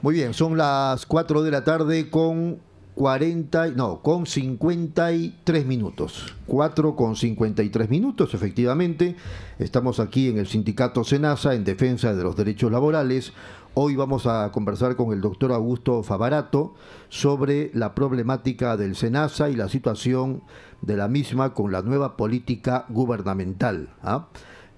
Muy bien, son las 4 de la tarde con 53 minutos. 4 con 53 minutos, efectivamente. Estamos aquí en el sindicato SENASA en defensa de los derechos laborales. Hoy vamos a conversar con el doctor Augusto Favarato sobre la problemática del SENASA y la situación de la misma con la nueva política gubernamental.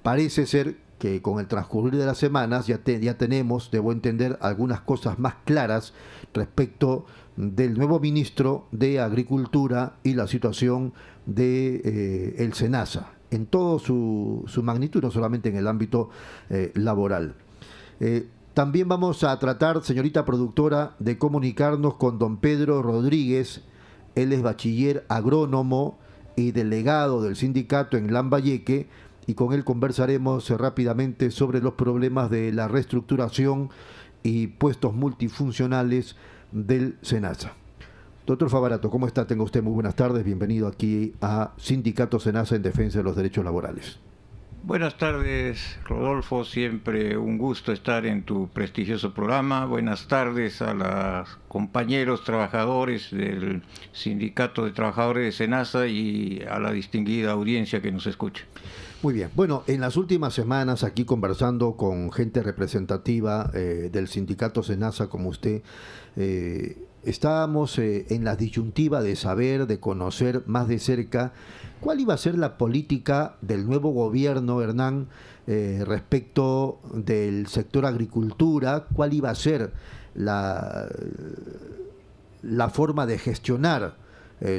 Parece ser que con el transcurrir de las semanas ya tenemos, debo entender, algunas cosas más claras respecto del nuevo ministro de Agricultura y la situación de el SENASA, en toda su magnitud, no solamente en el ámbito laboral. También vamos a tratar, señorita productora, de comunicarnos con don Pedro Rodríguez. Él es bachiller agrónomo y delegado del sindicato en Lambayeque, y con él conversaremos rápidamente sobre los problemas de la reestructuración y puestos multifuncionales del SENASA. Doctor Favarato, ¿cómo está? Tenga usted muy buenas tardes. Bienvenido aquí a Sindicato SENASA en defensa de los derechos laborales. Buenas tardes, Rodolfo. Siempre un gusto estar en tu prestigioso programa. Buenas tardes a los compañeros trabajadores del Sindicato de Trabajadores de SENASA y a la distinguida audiencia que nos escucha. Muy bien. Bueno, en las últimas semanas, aquí conversando con gente representativa del sindicato SENASA como usted, estábamos en la disyuntiva de saber, de conocer más de cerca cuál iba a ser la política del nuevo gobierno, Hernán, respecto del sector agricultura, cuál iba a ser la forma de gestionar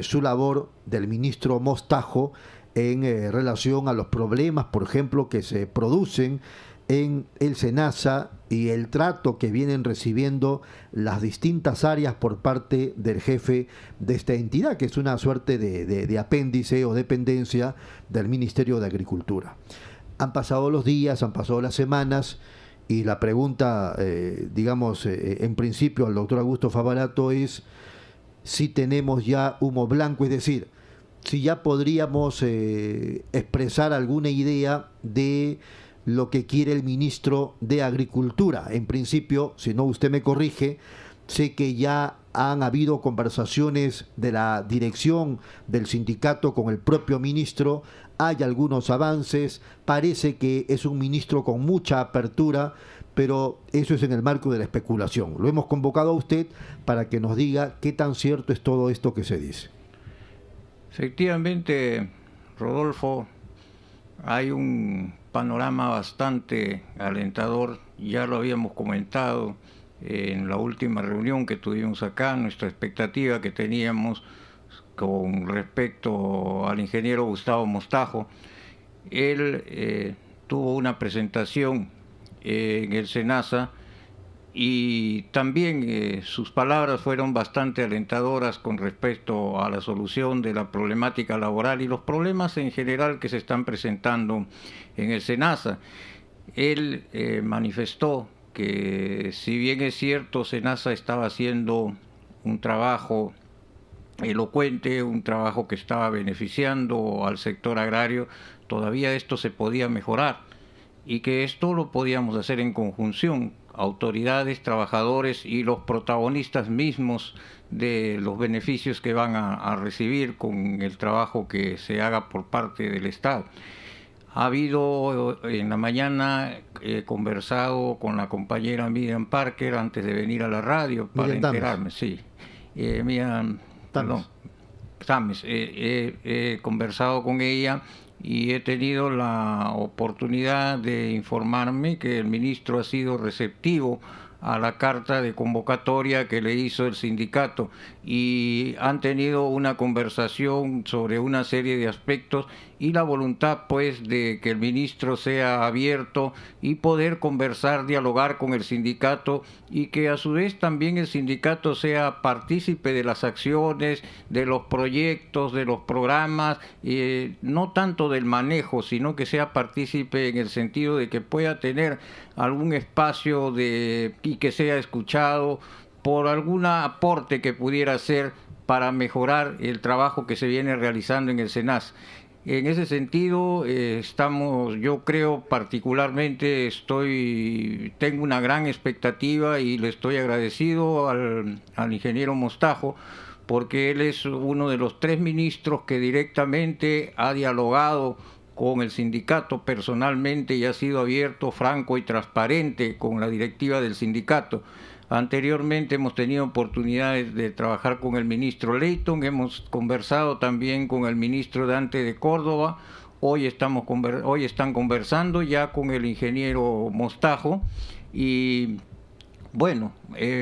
su labor del ministro Mostajo en relación a los problemas, por ejemplo, que se producen en el SENASA y el trato que vienen recibiendo las distintas áreas por parte del jefe de esta entidad, que es una suerte de apéndice o dependencia del Ministerio de Agricultura. Han pasado los días, han pasado las semanas, y la pregunta, en principio al doctor Augusto Favarato es si tenemos ya humo blanco, es decir, si ya podríamos expresar alguna idea de lo que quiere el ministro de Agricultura. En principio, si no usted me corrige, sé que ya han habido conversaciones de la dirección del sindicato con el propio ministro, hay algunos avances, parece que es un ministro con mucha apertura, pero eso es en el marco de la especulación. Lo hemos convocado a usted para que nos diga qué tan cierto es todo esto que se dice. Efectivamente, Rodolfo, hay un panorama bastante alentador. Ya lo habíamos comentado en la última reunión que tuvimos acá, nuestra expectativa que teníamos con respecto al ingeniero Gustavo Mostajo. Él tuvo una presentación en el SENASA y también sus palabras fueron bastante alentadoras con respecto a la solución de la problemática laboral y los problemas en general que se están presentando en el SENASA. Él manifestó que, si bien es cierto, SENASA estaba haciendo un trabajo elocuente, un trabajo que estaba beneficiando al sector agrario, todavía esto se podía mejorar y que esto lo podíamos hacer en conjunción, autoridades, trabajadores y los protagonistas mismos de los beneficios que van a recibir con el trabajo que se haga por parte del Estado. Ha habido en la mañana, he conversado con la compañera Miriam Parker antes de venir a la radio para enterarme. Sí, Tames. He conversado con ella y he tenido la oportunidad de informarme que el ministro ha sido receptivo a la carta de convocatoria que le hizo el sindicato y han tenido una conversación sobre una serie de aspectos y la voluntad pues de que el ministro sea abierto y poder conversar, dialogar con el sindicato y que a su vez también el sindicato sea partícipe de las acciones, de los proyectos, de los programas, no tanto del manejo, sino que sea partícipe en el sentido de que pueda tener algún espacio y que sea escuchado por algún aporte que pudiera hacer para mejorar el trabajo que se viene realizando en el SENASA. En ese sentido, yo creo particularmente, tengo una gran expectativa y le estoy agradecido al ingeniero Mostajo, porque él es uno de los 3 ministros que directamente ha dialogado con el sindicato personalmente y ha sido abierto, franco y transparente con la directiva del sindicato. Anteriormente hemos tenido oportunidades de trabajar con el ministro Leyton, hemos conversado también con el ministro Dante de Córdoba, hoy están conversando ya con el ingeniero Mostajo y bueno,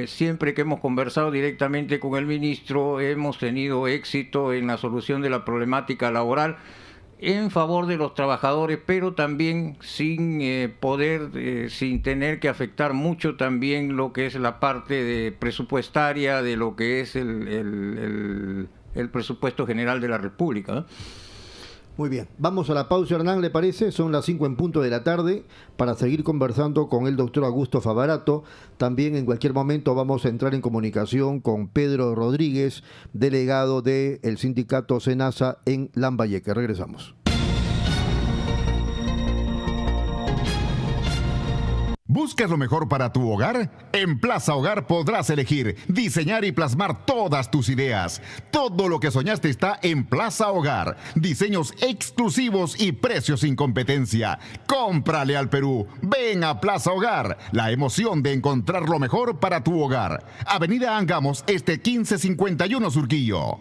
siempre que hemos conversado directamente con el ministro hemos tenido éxito en la solución de la problemática laboral en favor de los trabajadores, pero también sin tener que afectar mucho también lo que es la parte presupuestaria de lo que es el presupuesto general de la República, ¿eh? Muy bien, vamos a la pausa, Hernán, ¿le parece? Son las 5 en punto de la tarde para seguir conversando con el doctor Augusto Favarato. También en cualquier momento vamos a entrar en comunicación con Pedro Rodríguez, delegado del sindicato SENASA en Lambayeque. Regresamos. ¿Buscas lo mejor para tu hogar? En Plaza Hogar podrás elegir, diseñar y plasmar todas tus ideas. Todo lo que soñaste está en Plaza Hogar. Diseños exclusivos y precios sin competencia. Cómprale al Perú. Ven a Plaza Hogar. La emoción de encontrar lo mejor para tu hogar. Avenida Angamos, 1551 Surquillo.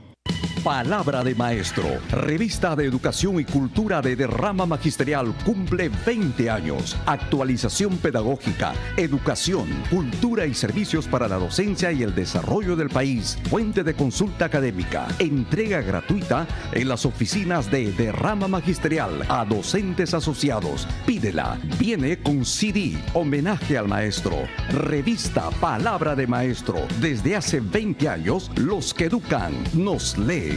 Palabra de Maestro, revista de educación y cultura de derrama magisterial, cumple 20 años. Actualización pedagógica, educación, cultura y servicios para la docencia y el desarrollo del país. Fuente de consulta académica. Entrega gratuita en las oficinas de derrama magisterial a docentes asociados. Pídela. Viene con CD. Homenaje al maestro. Revista Palabra de Maestro. Desde hace 20 años, los que educan nos leen.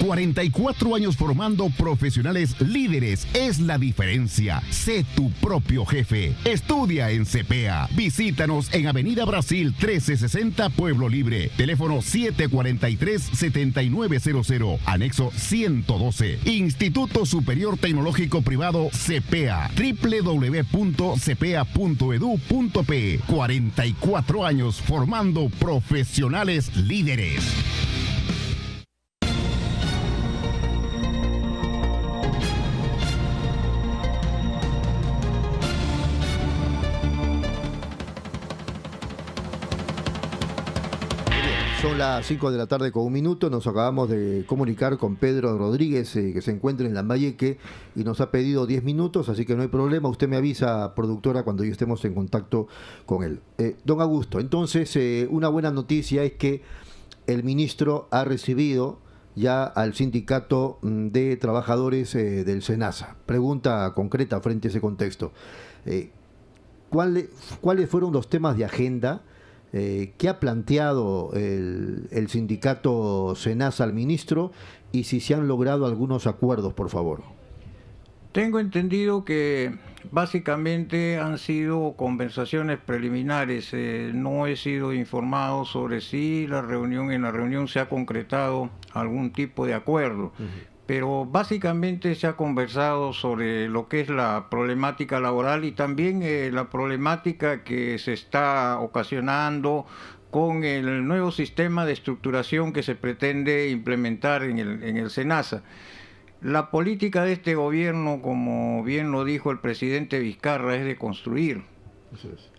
44 años formando profesionales líderes es la diferencia. Sé tu propio jefe. Estudia en CPEA. Visítanos en Avenida Brasil 1360 Pueblo Libre. Teléfono 743-7900. Anexo 112. Instituto Superior Tecnológico Privado CPEA. www.cepea.edu.pe. 44 años formando profesionales líderes. Son las 5 de la tarde con 1 minuto. Nos acabamos de comunicar con Pedro Rodríguez, que se encuentra en Lambayeque y nos ha pedido 10 minutos, así que no hay problema. Usted me avisa, productora, cuando ya estemos en contacto con él. Don Augusto, entonces una buena noticia es que el ministro ha recibido ya al sindicato de trabajadores del SENASA. Pregunta concreta frente a ese contexto. ¿Cuáles fueron los temas de agenda que ha planteado el sindicato SENASA al ministro y si se han logrado algunos acuerdos, por favor? Tengo entendido que básicamente han sido conversaciones preliminares. No he sido informado sobre si en la reunión se ha concretado algún tipo de acuerdo. Pero básicamente se ha conversado sobre lo que es la problemática laboral y también la problemática que se está ocasionando con el nuevo sistema de estructuración que se pretende implementar en el SENASA. La política de este gobierno, como bien lo dijo el presidente Vizcarra, es de construir.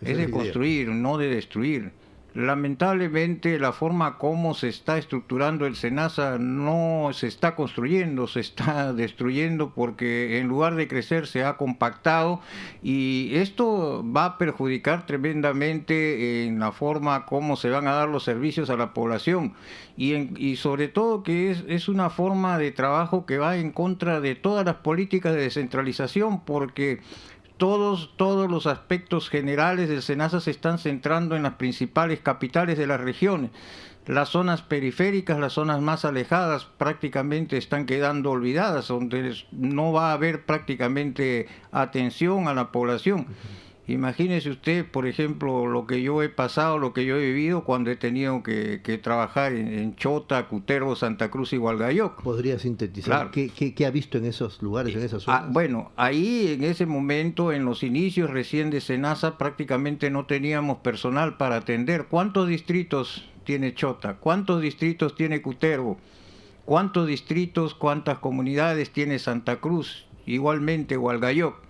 Es de construir, no de destruir. Lamentablemente la forma como se está estructurando el SENASA no se está construyendo, se está destruyendo porque en lugar de crecer se ha compactado y esto va a perjudicar tremendamente en la forma como se van a dar los servicios a la población y sobre todo que es una forma de trabajo que va en contra de todas las políticas de descentralización porque todos los aspectos generales del SENASA se están centrando en las principales capitales de las regiones. Las zonas periféricas, las zonas más alejadas prácticamente están quedando olvidadas, donde no va a haber prácticamente atención a la población. Imagínese usted, por ejemplo, lo que yo he pasado, lo que yo he vivido cuando he tenido que trabajar en Chota, Cutervo, Santa Cruz y Hualgayoc. ¿Podría sintetizar? Claro. ¿Qué ha visto en esos lugares, en esas zonas? Bueno, ahí en ese momento, en los inicios recién de SENASA, prácticamente no teníamos personal para atender. ¿Cuántos distritos tiene Chota? ¿Cuántos distritos tiene Cutervo? ¿Cuántos distritos, cuántas comunidades tiene Santa Cruz? Igualmente Hualgayoc.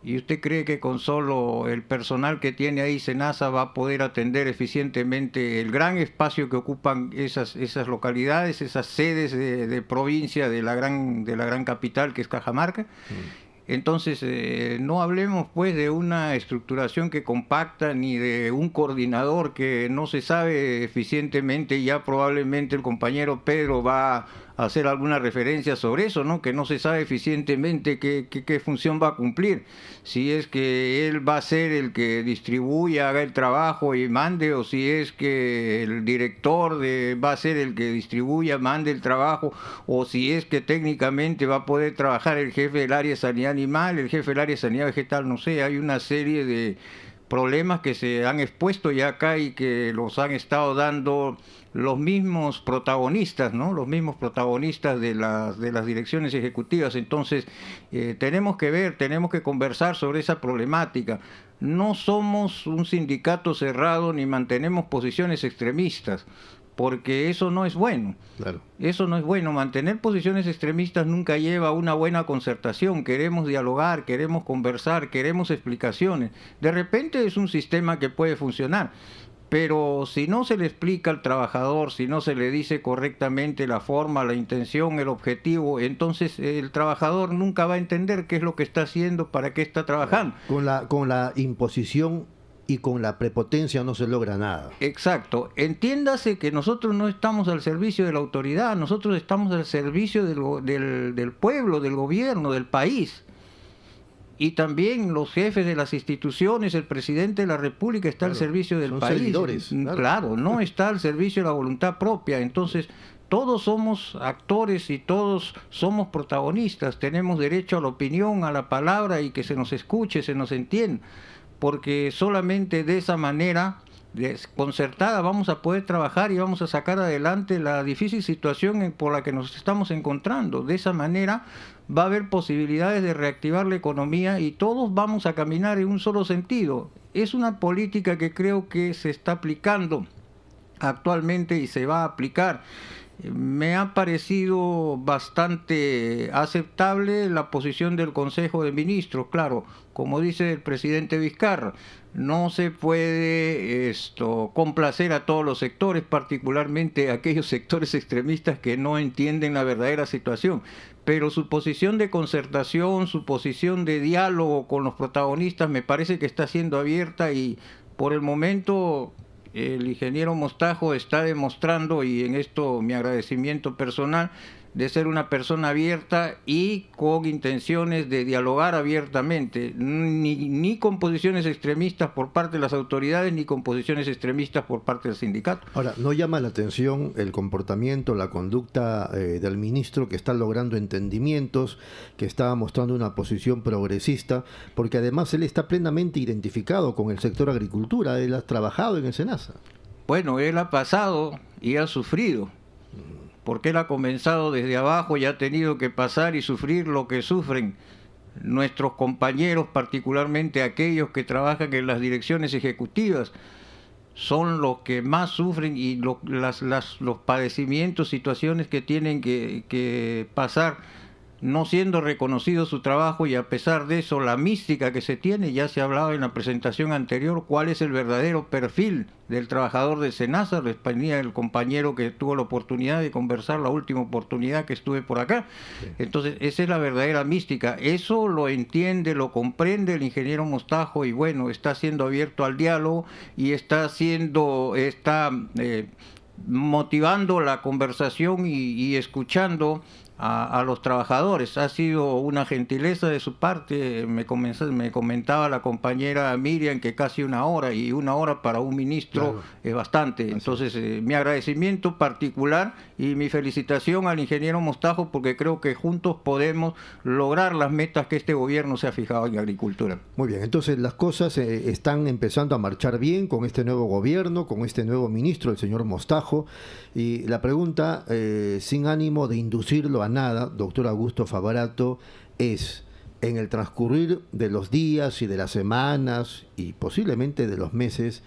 ¿Y usted cree que con solo el personal que tiene ahí SENASA va a poder atender eficientemente el gran espacio que ocupan esas localidades, esas sedes de provincia de la gran capital que es Cajamarca? Entonces, no hablemos pues de una estructuración que compacta ni de un coordinador que no se sabe eficientemente. Ya probablemente el compañero Pedro va a hacer alguna referencia sobre eso, ¿no? Que no se sabe eficientemente qué función va a cumplir. Si es que él va a ser el que distribuya, haga el trabajo y mande, o si es que el director va a ser el que distribuya, mande el trabajo, o si es que técnicamente va a poder trabajar el jefe del área de sanidad animal, el jefe del área de sanidad vegetal, no sé. Hay una serie de problemas que se han expuesto ya acá y que los han estado dando los mismos protagonistas, ¿no? Los mismos protagonistas de las direcciones ejecutivas. Entonces, tenemos que ver, tenemos que conversar sobre esa problemática. No somos un sindicato cerrado ni mantenemos posiciones extremistas, porque eso no es bueno. Claro. Eso no es bueno. Mantener posiciones extremistas nunca lleva a una buena concertación. Queremos dialogar, queremos conversar, queremos explicaciones. De repente es un sistema que puede funcionar, pero si no se le explica al trabajador, si no se le dice correctamente la forma, la intención, el objetivo, entonces el trabajador nunca va a entender qué es lo que está haciendo, para qué está trabajando. Con la imposición y con la prepotencia no se logra nada. Exacto. Entiéndase que nosotros no estamos al servicio de la autoridad, nosotros estamos al servicio del pueblo, del gobierno, del país. Y también los jefes de las instituciones, el presidente de la República está al servicio del país. Servidores, claro, no está al servicio de la voluntad propia. Entonces, todos somos actores y todos somos protagonistas. Tenemos derecho a la opinión, a la palabra, y que se nos escuche, se nos entienda. Porque solamente de esa manera concertada vamos a poder trabajar y vamos a sacar adelante la difícil situación por la que nos estamos encontrando. De esa manera va a haber posibilidades de reactivar la economía y todos vamos a caminar en un solo sentido. Es una política que creo que se está aplicando actualmente y se va a aplicar. Me ha parecido bastante aceptable la posición del Consejo de Ministros. Claro, como dice el presidente Vizcarra, no se puede complacer a todos los sectores, particularmente a aquellos sectores extremistas que no entienden la verdadera situación. Pero su posición de concertación, su posición de diálogo con los protagonistas me parece que está siendo abierta, y por el momento el ingeniero Mostajo está demostrando, y en esto mi agradecimiento personal, de ser una persona abierta y con intenciones de dialogar abiertamente, ni con posiciones extremistas por parte de las autoridades, ni con posiciones extremistas por parte del sindicato. Ahora, ¿no llama la atención el comportamiento, la conducta del ministro, que está logrando entendimientos, que está mostrando una posición progresista? Porque además él está plenamente identificado con el sector agricultura, él ha trabajado en el SENASA. Bueno, él ha pasado y ha sufrido, porque él ha comenzado desde abajo y ha tenido que pasar y sufrir lo que sufren nuestros compañeros, particularmente aquellos que trabajan en las direcciones ejecutivas. Son los que más sufren, y los padecimientos, situaciones que tienen que pasar, no siendo reconocido su trabajo, y a pesar de eso la mística que se tiene. Ya se hablaba en la presentación anterior cuál es el verdadero perfil del trabajador de SENASA. Lo exponía el compañero que tuvo la oportunidad de conversar la última oportunidad que estuve por acá. Sí. Entonces esa es la verdadera mística. Eso lo entiende, lo comprende el ingeniero Mostajo, y bueno, está siendo abierto al diálogo y está motivando la conversación y escuchando a los trabajadores. Ha sido una gentileza de su parte. Me comentaba la compañera Miriam que casi 1 hora, y 1 hora para un ministro, claro, es bastante. Entonces, mi agradecimiento particular y mi felicitación al ingeniero Mostajo, porque creo que juntos podemos lograr las metas que este gobierno se ha fijado en agricultura. Muy bien, entonces las cosas están empezando a marchar bien con este nuevo gobierno, con este nuevo ministro, el señor Mostajo. Y la pregunta, sin ánimo de inducirlo a nada, doctor Augusto Favarato, es: en el transcurrir de los días y de las semanas y posiblemente de los meses,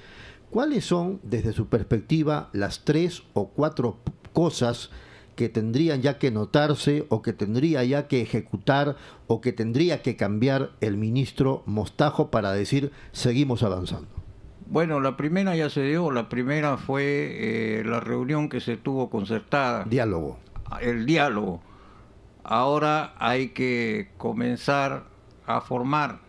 ¿cuáles son, desde su perspectiva, las 3 o 4 cosas que tendrían ya que notarse, o que tendría ya que ejecutar, o que tendría que cambiar el ministro Mostajo para decir seguimos avanzando? Bueno, la primera ya se dio. La primera fue la reunión que se tuvo concertada. Diálogo. El diálogo. Ahora hay que comenzar a formar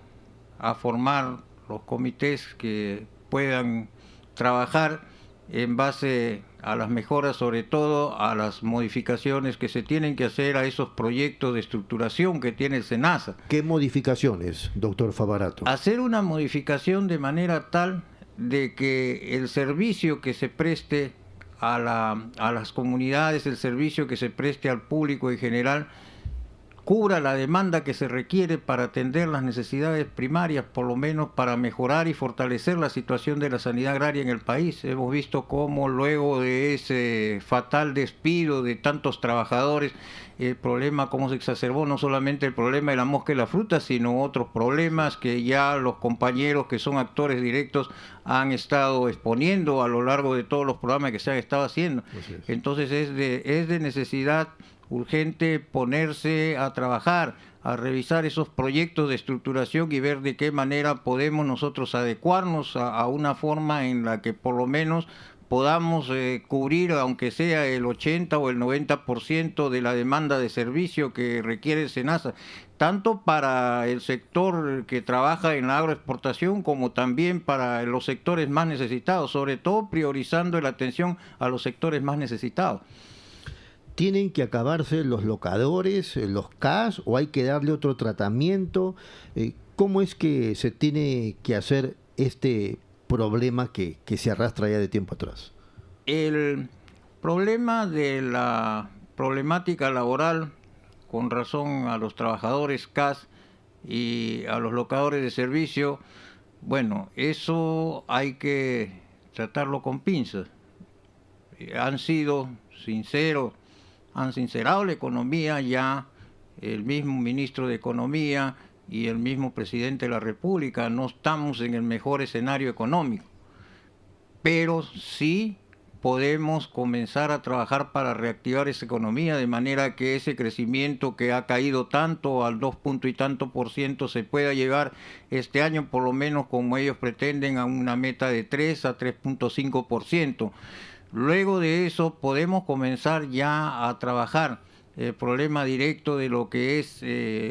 los comités que puedan trabajar en base a las mejoras, sobre todo a las modificaciones que se tienen que hacer a esos proyectos de estructuración que tiene el SENASA. ¿Qué modificaciones, doctor Favarato? Hacer una modificación de manera tal de que el servicio que se preste a las comunidades, el servicio que se preste al público en general, cubra la demanda que se requiere para atender las necesidades primarias, por lo menos para mejorar y fortalecer la situación de la sanidad agraria en el país. Hemos visto cómo luego de ese fatal despido de tantos trabajadores, el problema cómo se exacerbó, no solamente el problema de la mosca y la fruta, sino otros problemas que ya los compañeros que son actores directos han estado exponiendo a lo largo de todos los programas que se han estado haciendo. Entonces es de necesidad urgente ponerse a trabajar, a revisar esos proyectos de estructuración y ver de qué manera podemos nosotros adecuarnos a una forma en la que por lo menos podamos cubrir, aunque sea el 80 o el 90% de la demanda de servicio que requiere el SENASA, tanto para el sector que trabaja en la agroexportación como también para los sectores más necesitados, sobre todo priorizando la atención a los sectores más necesitados. ¿Tienen que acabarse los locadores, los CAS, o hay que darle otro tratamiento? ¿Cómo es que se tiene que hacer este problema que se arrastra ya de tiempo atrás? El problema de la problemática laboral, con razón a los trabajadores CAS y a los locadores de servicio, bueno, eso hay que tratarlo con pinzas. Han sido sinceros, han sincerado la economía ya, el mismo ministro de Economía y el mismo presidente de la República. No estamos en el mejor escenario económico, pero sí podemos comenzar a trabajar para reactivar esa economía, de manera que ese crecimiento que ha caído tanto al 2 y tanto % se pueda llegar este año, por lo menos como ellos pretenden, a una meta de 3 a 3.5%. Luego de eso podemos comenzar ya a trabajar el problema directo de lo que es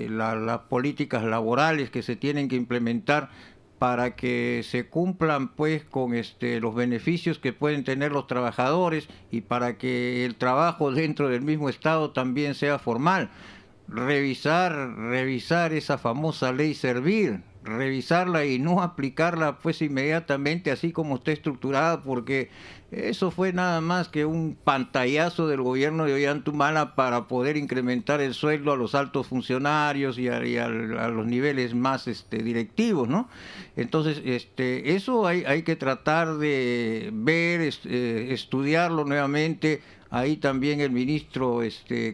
las políticas laborales que se tienen que implementar para que se cumplan pues con los beneficios que pueden tener los trabajadores, y para que el trabajo dentro del mismo Estado también sea formal. Revisar esa famosa ley Servir, revisarla y no aplicarla pues inmediatamente así como está estructurada, porque eso fue nada más que un pantallazo del gobierno de Ollanta para poder incrementar el sueldo a los altos funcionarios y a los niveles más directivos, ¿no? Entonces eso hay que tratar de ver, estudiarlo nuevamente. Ahí también el ministro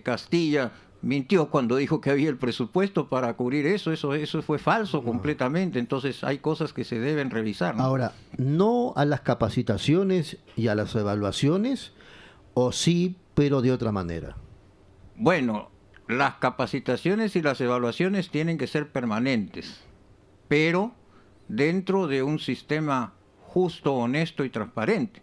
Castilla mintió cuando dijo que había el presupuesto para cubrir eso fue falso completamente. Entonces hay cosas que se deben revisar, ¿no? Ahora, ¿no a las capacitaciones y a las evaluaciones, o sí, pero de otra manera? Bueno, las capacitaciones y las evaluaciones tienen que ser permanentes, pero dentro de un sistema justo, honesto y transparente.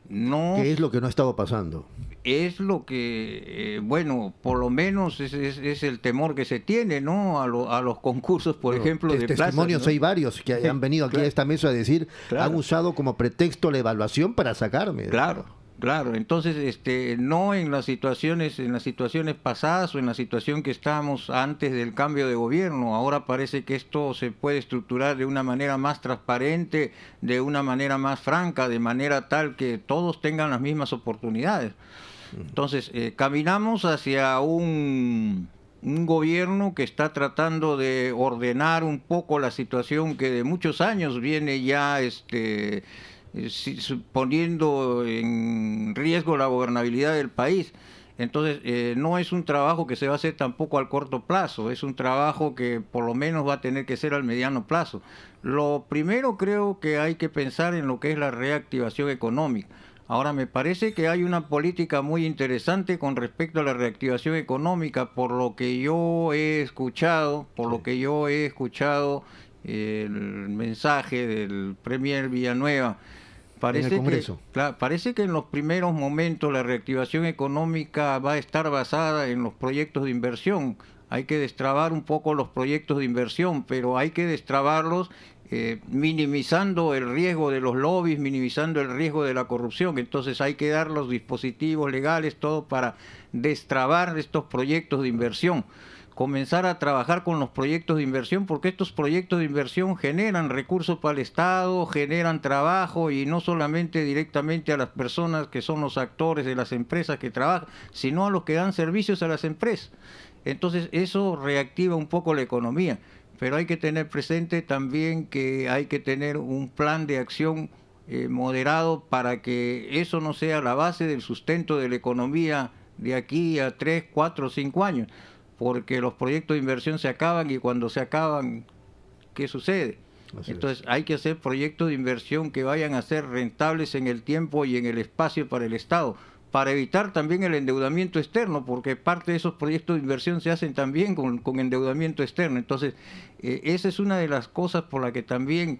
No, ¿qué es lo que no ha estado pasando? Es lo que, bueno, por lo menos es el temor que se tiene, ¿no? A los concursos, por ejemplo, de testimonios, plazas, ¿no? Hay varios que han venido aquí a esta mesa a decir, han usado como pretexto la evaluación para sacarme. Claro, Claro, entonces no en las situaciones pasadas o en la situación que estábamos antes del cambio de gobierno. Ahora parece que esto se puede estructurar de una manera más transparente, de una manera más franca, de manera tal que todos tengan las mismas oportunidades. Entonces, caminamos hacia un gobierno que está tratando de ordenar un poco la situación que de muchos años viene ya poniendo en riesgo la gobernabilidad del país. Entonces, no es un trabajo que se va a hacer tampoco al corto plazo, es un trabajo que por lo menos va a tener que ser al mediano plazo. Lo primero creo que hay que pensar en lo que es la reactivación económica. Ahora, me parece que hay una política muy interesante con respecto a la reactivación económica, por lo que yo he escuchado, el mensaje del Premier Villanueva. Parece que en los primeros momentos la reactivación económica va a estar basada en los proyectos de inversión. Hay que destrabar un poco los proyectos de inversión, pero hay que destrabarlos minimizando el riesgo de los lobbies, minimizando el riesgo de la corrupción. Entonces hay que dar los dispositivos legales, todo para destrabar estos proyectos de inversión. Comenzar a trabajar con los proyectos de inversión, porque estos proyectos de inversión generan recursos para el Estado, generan trabajo, y no solamente directamente a las personas que son los actores de las empresas que trabajan, sino a los que dan servicios a las empresas. Entonces eso reactiva un poco la economía, pero hay que tener presente también que hay que tener un plan de acción moderado para que eso no sea la base del sustento de la economía de aquí a 3, 4, 5 años. Porque los proyectos de inversión se acaban, y cuando se acaban, ¿qué sucede? Entonces hay que hacer proyectos de inversión que vayan a ser rentables en el tiempo y en el espacio para el Estado, para evitar también el endeudamiento externo, porque parte de esos proyectos de inversión se hacen también con endeudamiento externo. Entonces, esa es una de las cosas por la que también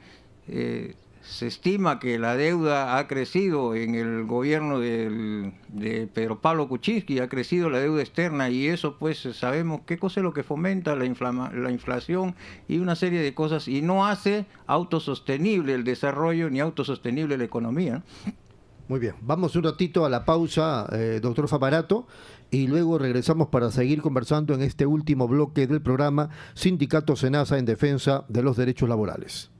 se estima que la deuda ha crecido en el gobierno de Pedro Pablo Kuczynski, ha crecido la deuda externa, y eso pues sabemos qué cosa es lo que fomenta la inflación y una serie de cosas, y no hace autosostenible el desarrollo ni autosostenible la economía. Muy bien, vamos un ratito a la pausa, doctor Favarato, y luego regresamos para seguir conversando en este último bloque del programa Sindicato SENASA en defensa de los derechos laborales.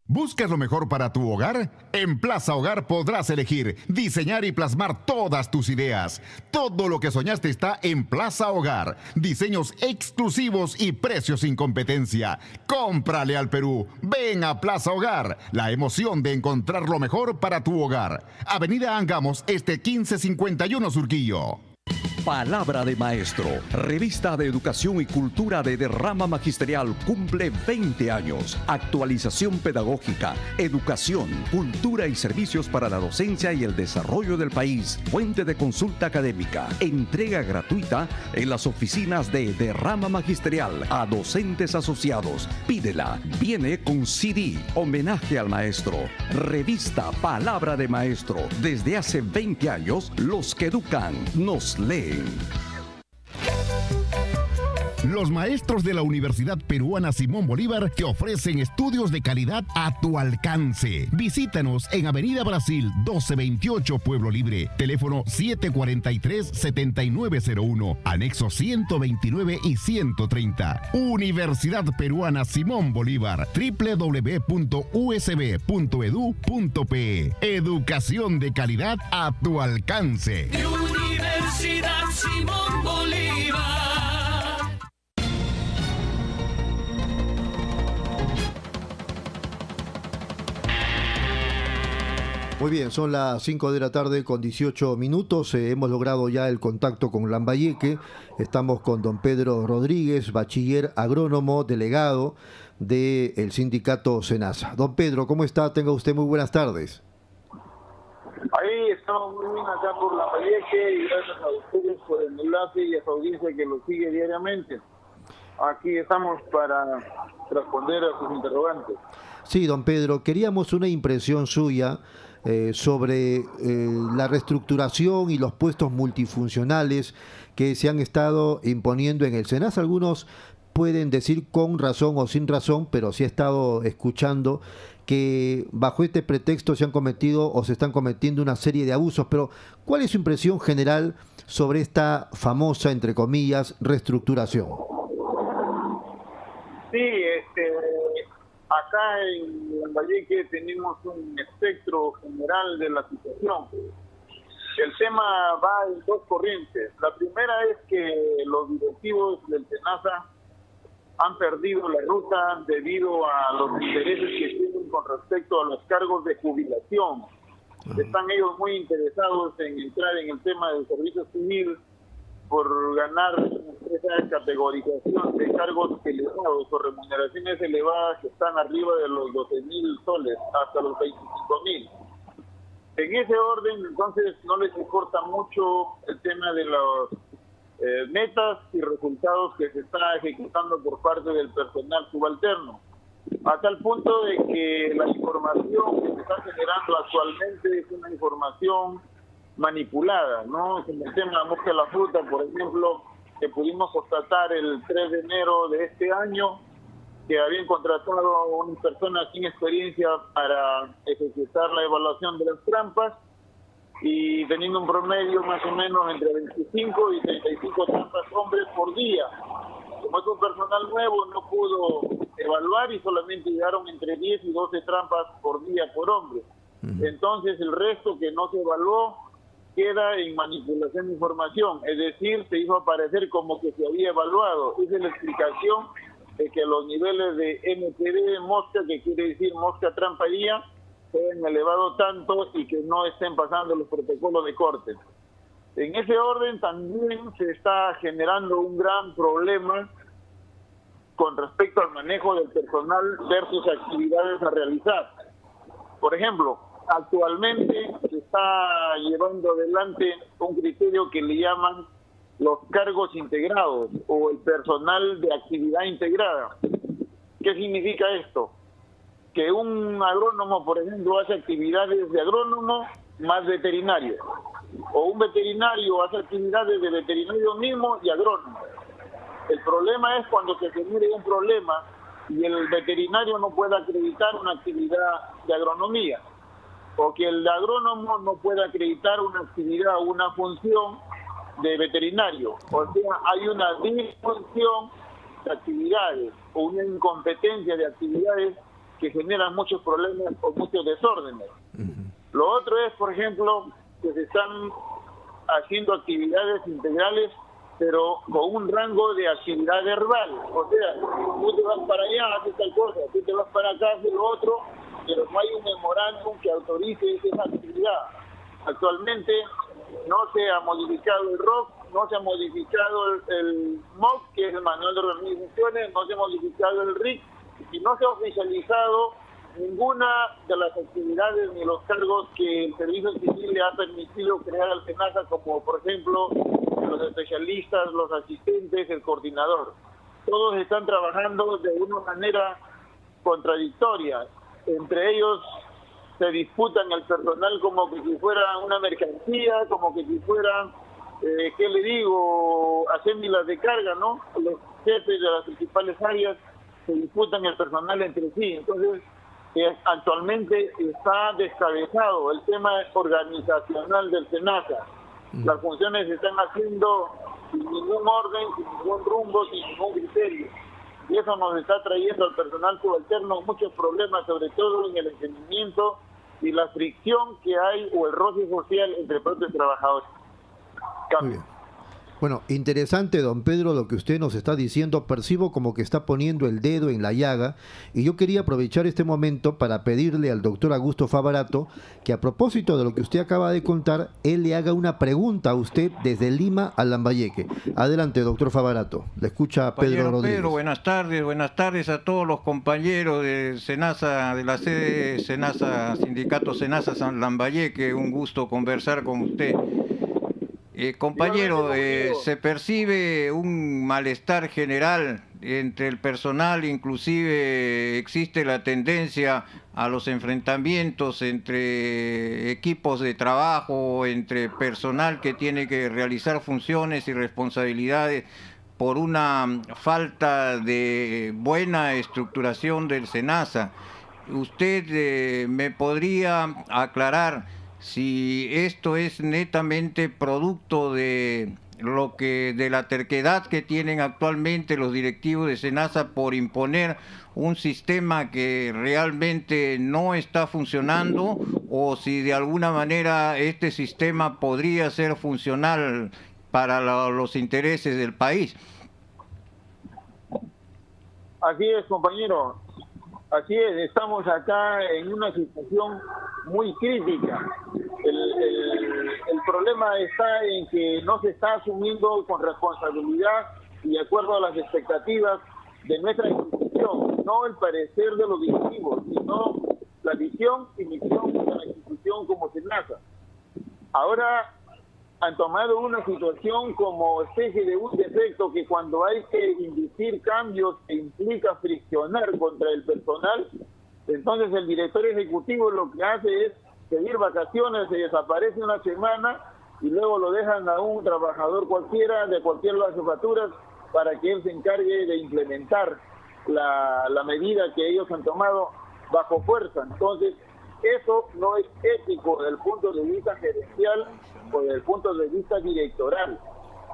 ¿Buscas lo mejor para tu hogar? En Plaza Hogar podrás elegir, diseñar y plasmar todas tus ideas. Todo lo que soñaste está en Plaza Hogar. Diseños exclusivos y precios sin competencia. Cómprale al Perú. Ven a Plaza Hogar. La emoción de encontrar lo mejor para tu hogar. Avenida Angamos, 1551 Surquillo. Palabra de Maestro, revista de educación y cultura de derrama magisterial, cumple 20 años. Actualización pedagógica, educación, cultura y servicios para la docencia y el desarrollo del país. Fuente de consulta académica. Entrega gratuita en las oficinas de derrama magisterial a docentes asociados. Pídela. Viene con CD. Homenaje al maestro. Revista Palabra de Maestro. Desde hace 20 años, los que educan nos leen. Los maestros de la Universidad Peruana Simón Bolívar te ofrecen estudios de calidad a tu alcance. Visítanos en Avenida Brasil 1228 Pueblo Libre, teléfono 743-7901, anexo 129 y 130. Universidad Peruana Simón Bolívar, www.usb.edu.pe. Educación de calidad a tu alcance. Universidad Simón Bolívar. Muy bien, son las 5 de la tarde con 18 minutos. Hemos logrado ya el contacto con Lambayeque. Estamos con don Pedro Rodríguez, bachiller agrónomo, delegado del sindicato SENASA. Don Pedro, ¿cómo está? Tenga usted muy buenas tardes. Ahí estamos muy bien acá por Lambayeque, y gracias a ustedes por el enlace y a su audiencia que lo sigue diariamente. Aquí estamos para responder a sus interrogantes. Sí, don Pedro, queríamos una impresión suya sobre la reestructuración y los puestos multifuncionales que se han estado imponiendo en el SENASA. Algunos pueden decir con razón o sin razón, pero sí he estado escuchando que bajo este pretexto se han cometido o se están cometiendo una serie de abusos, pero ¿cuál es su impresión general sobre esta famosa, entre comillas, reestructuración? Sí, acá en Lambayeque tenemos un espectro general de la situación. El tema va en dos corrientes. La primera es que los directivos del SENASA han perdido la ruta debido a los intereses que tienen con respecto a los cargos de jubilación. Están ellos muy interesados en entrar en el tema del servicio civil por ganar esa categorización de cargos elevados o remuneraciones elevadas que están arriba de los 12.000 soles hasta los 25.000. En ese orden, entonces, no les importa mucho el tema de las metas y resultados que se está ejecutando por parte del personal subalterno, a tal punto de que la información que se está generando actualmente es una información manipulada, ¿no? En el tema de Mosca la Fruta, por ejemplo, que pudimos constatar el 3 de enero de este año, que habían contratado a una persona sin experiencia para ejecutar la evaluación de las trampas y teniendo un promedio más o menos entre 25 y 35 trampas hombres por día. Como es un personal nuevo, no pudo evaluar y solamente llegaron entre 10 y 12 trampas por día por hombre. Entonces el resto que no se evaluó queda en manipulación de información, es decir, se hizo aparecer como que se había evaluado. Esa es la explicación de que los niveles de MPD de mosca, que quiere decir mosca trampadía, se hayan elevado tanto y que no estén pasando los protocolos de corte. En ese orden también se está generando un gran problema con respecto al manejo del personal versus actividades a realizar. Por ejemplo, actualmente se está llevando adelante un criterio que le llaman los cargos integrados o el personal de actividad integrada. ¿Qué significa esto? Que un agrónomo, por ejemplo, hace actividades de agrónomo más veterinario, o un veterinario hace actividades de veterinario mismo y agrónomo. El problema es cuando se genere un problema y el veterinario no pueda acreditar una actividad de agronomía, o que el agrónomo no pueda acreditar una actividad o una función de veterinario. O sea, hay una disfunción de actividades o una incompetencia de actividades que generan muchos problemas o muchos desórdenes. Lo otro es, por ejemplo, que se están haciendo actividades integrales pero con un rango de actividad verbal. O sea, tú te vas para allá, haces tal cosa, tú te vas para acá, haces lo otro, pero no hay un memorándum que autorice esa actividad. Actualmente no se ha modificado el ROC, no se ha modificado el MOC, que es el Manual de Organizaciones, no se ha modificado el RIC, y no se ha oficializado ninguna de las actividades ni los cargos que el Servicio Civil le ha permitido crear al SENASA, como por ejemplo los especialistas, los asistentes, el coordinador. Todos están trabajando de una manera contradictoria. Entre ellos se disputan el personal como que si fuera una mercancía, como que si fuera, ¿qué le digo?, asemblas de carga, ¿no? Los jefes de las principales áreas se disputan el personal entre sí. Entonces, actualmente está descabezado el tema organizacional del SENASA. Las funciones se están haciendo sin ningún orden, sin ningún rumbo, sin ningún criterio. Y eso nos está trayendo al personal subalterno muchos problemas, sobre todo en el entendimiento y la fricción que hay o el roce social entre propios trabajadores. Muy bien. Bueno, interesante, don Pedro, lo que usted nos está diciendo. Percibo como que está poniendo el dedo en la llaga, y yo quería aprovechar este momento para pedirle al doctor Augusto Favarato que, a propósito de lo que usted acaba de contar, él le haga una pregunta a usted desde Lima a Lambayeque. Adelante, doctor Favarato, le escucha Pedro Rodríguez. Pedro, buenas tardes a todos los compañeros de SENASA, de la sede SENASA, Sindicato SENASA San Lambayeque. Un gusto conversar con usted. Compañero, se percibe un malestar general entre el personal, inclusive existe la tendencia a los enfrentamientos entre equipos de trabajo, entre personal que tiene que realizar funciones y responsabilidades por una falta de buena estructuración del SENASA. ¿Usted me podría aclarar si esto es netamente producto de la terquedad que tienen actualmente los directivos de SENASA por imponer un sistema que realmente no está funcionando, o si de alguna manera este sistema podría ser funcional para los intereses del país? Así es, compañero. Así es, estamos acá en una situación muy crítica. El problema está en que no se está asumiendo con responsabilidad y de acuerdo a las expectativas de nuestra institución, no el parecer de los directivos, sino la visión y misión de la institución como SENASA. Ahora han tomado una situación como especie de un defecto que cuando hay que inducir cambios que implica friccionar contra el personal, entonces el director ejecutivo lo que hace es pedir vacaciones, se desaparece una semana y luego lo dejan a un trabajador cualquiera de cualquier de las jefaturas para que él se encargue de implementar la medida que ellos han tomado bajo fuerza. Entonces, eso no es ético desde el punto de vista gerencial o desde el punto de vista directoral,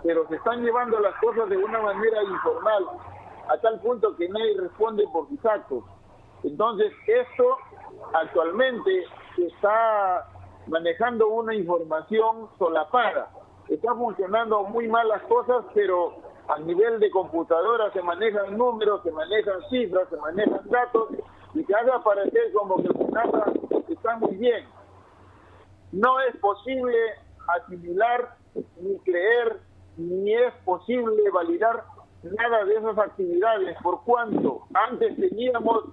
pero se están llevando las cosas de una manera informal, a tal punto que nadie responde por sus actos. Entonces, esto actualmente se está manejando una información solapada. Está funcionando muy mal las cosas, pero a nivel de computadora se manejan números, se manejan cifras, se manejan datos, y se hace parecer como que el SENASA está muy bien. No es posible asimilar, ni creer, ni es posible validar nada de esas actividades, por cuanto antes teníamos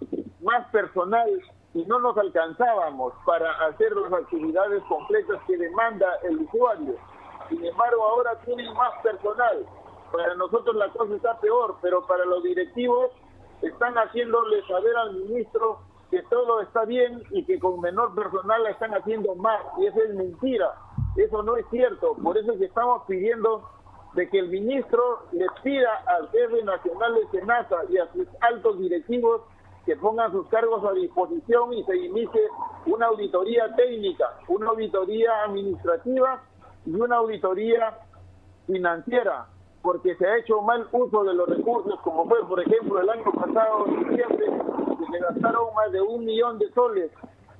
más personal y no nos alcanzábamos para hacer las actividades completas que demanda el usuario. Sin embargo, ahora tienen más personal. Para nosotros la cosa está peor, pero para los directivos están haciéndole saber al ministro que todo está bien y que con menor personal la están haciendo más, y eso es mentira, eso no es cierto. Por eso es que estamos pidiendo de que el ministro le pida al jefe nacional de SENASA y a sus altos directivos que pongan sus cargos a disposición y se inicie una auditoría técnica, una auditoría administrativa y una auditoría financiera, porque se ha hecho mal uso de los recursos, como fue, por ejemplo, el año pasado, en diciembre, que se gastaron más de 1 millón de soles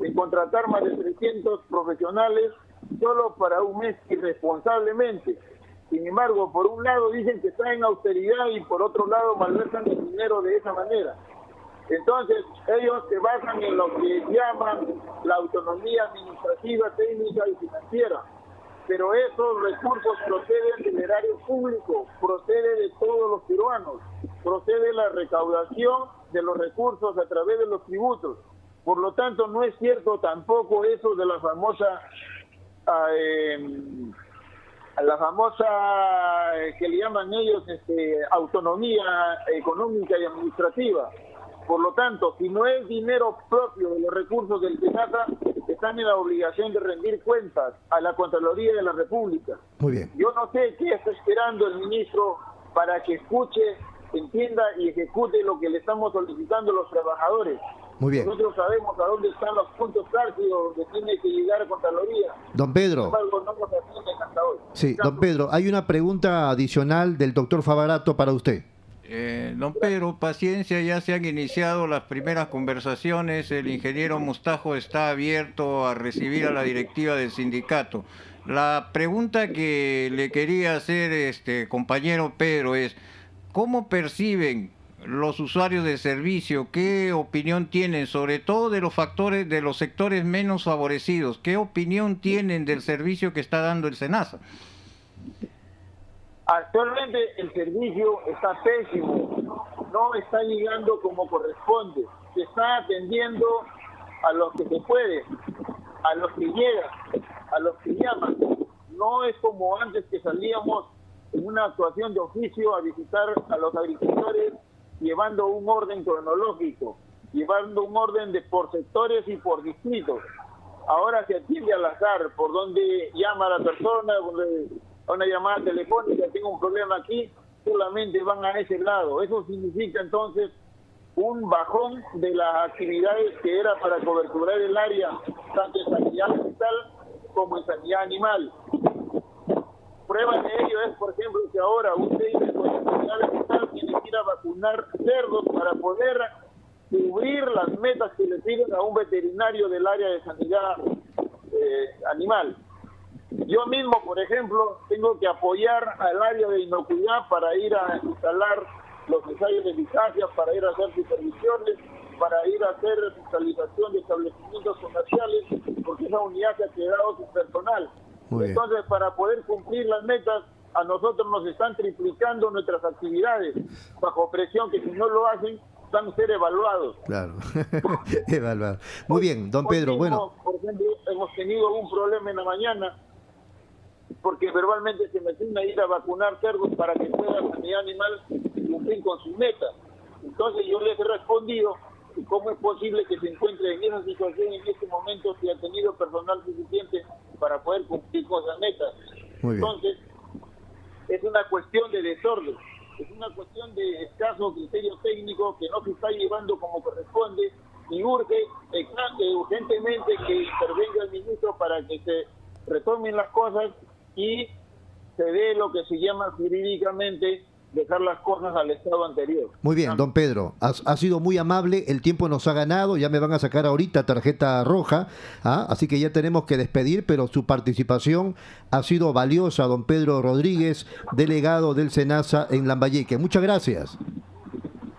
en contratar más de 300 profesionales solo para un mes irresponsablemente. Sin embargo, por un lado dicen que están en austeridad y por otro lado malversan el dinero de esa manera. Entonces, ellos se basan en lo que llaman la autonomía administrativa, técnica y financiera. Pero esos recursos proceden del erario público, procede de todos los peruanos, procede la recaudación de los recursos a través de los tributos. Por lo tanto, no es cierto tampoco eso de la famosa que le llaman ellos autonomía económica y administrativa. Por lo tanto, si no es dinero propio de los recursos del SENASA, están en la obligación de rendir cuentas a la Contraloría de la República. Muy bien. Yo no sé qué está esperando el ministro para que escuche, entienda y ejecute lo que le estamos solicitando a los trabajadores. Muy bien. Nosotros sabemos a dónde están los puntos cálcidos donde tiene que llegar a Contraloría. Don Pedro. Sin embargo, no nos atienden hasta hoy. Sí, don Pedro, hay una pregunta adicional del doctor Favarato para usted. Don Pedro, paciencia, ya se han iniciado las primeras conversaciones, el ingeniero Mustajo está abierto a recibir a la directiva del sindicato. La pregunta que le quería hacer, compañero Pedro, es ¿cómo perciben los usuarios de servicio? ¿Qué opinión tienen, sobre todo de los factores, de los sectores menos favorecidos? ¿Qué opinión tienen del servicio que está dando el SENASA? Actualmente el servicio está pésimo, no está llegando como corresponde, se está atendiendo a los que se puede, a los que llegan, a los que llaman. No es como antes que salíamos en una actuación de oficio a visitar a los agricultores llevando un orden cronológico, llevando un orden por sectores y por distritos. Ahora se atiende al azar, por donde llama la persona, una llamada telefónica, tengo un problema aquí, solamente van a ese lado. Eso significa entonces un bajón de las actividades que era para coberturar el área, tanto en sanidad vegetal como en sanidad animal. Prueba de ello es, por ejemplo, que ahora un técnico de sanidad vegetal tiene que ir a vacunar cerdos para poder cubrir las metas que le piden a un veterinario del área de sanidad animal. Yo mismo, por ejemplo, tengo que apoyar al área de inocuidad para ir a instalar los ensayos de eficacia, para ir a hacer supervisiones, para ir a hacer fiscalización de establecimientos comerciales, porque esa unidad se ha quedado sin personal. Entonces, para poder cumplir las metas, a nosotros nos están triplicando nuestras actividades, bajo presión que si no lo hacen, van a ser evaluados. Claro, evaluados. Muy bien, don Pedro, bueno. Por ejemplo, hemos tenido un problema en la mañana, porque verbalmente se me tiene a ir a vacunar cerdos para que pueda la sanidad animal cumplir con sus metas. Entonces yo les he respondido cómo es posible que se encuentre en esa situación en este momento si ha tenido personal suficiente para poder cumplir con las metas. Muy bien. Entonces, es una cuestión de desorden, es una cuestión de escaso criterio técnico que no se está llevando como corresponde, y urge urgentemente que intervenga el ministro para que se retomen las cosas y se dé lo que se llama jurídicamente dejar las cosas al estado anterior. Muy bien, don Pedro, ha sido muy amable, el tiempo nos ha ganado, ya me van a sacar ahorita tarjeta roja, así que ya tenemos que despedir, pero su participación ha sido valiosa, don Pedro Rodríguez, delegado del SENASA en Lambayeque. Muchas gracias.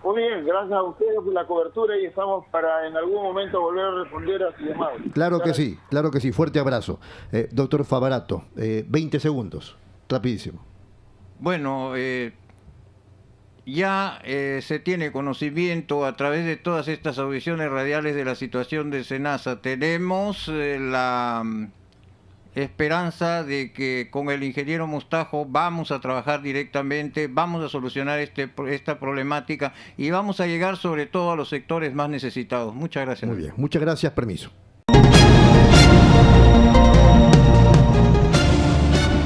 Muy bien, gracias a ustedes por la cobertura y estamos para en algún momento volver a responder a su llamado. Claro que sí, fuerte abrazo. Doctor Favarato, 20 segundos, rapidísimo. Bueno, ya se tiene conocimiento a través de todas estas audiciones radiales de la situación de SENASA. Tenemos la esperanza de que con el ingeniero Mostajo vamos a trabajar directamente, vamos a solucionar esta problemática y vamos a llegar sobre todo a los sectores más necesitados. Muchas gracias. Muy bien, muchas gracias, permiso.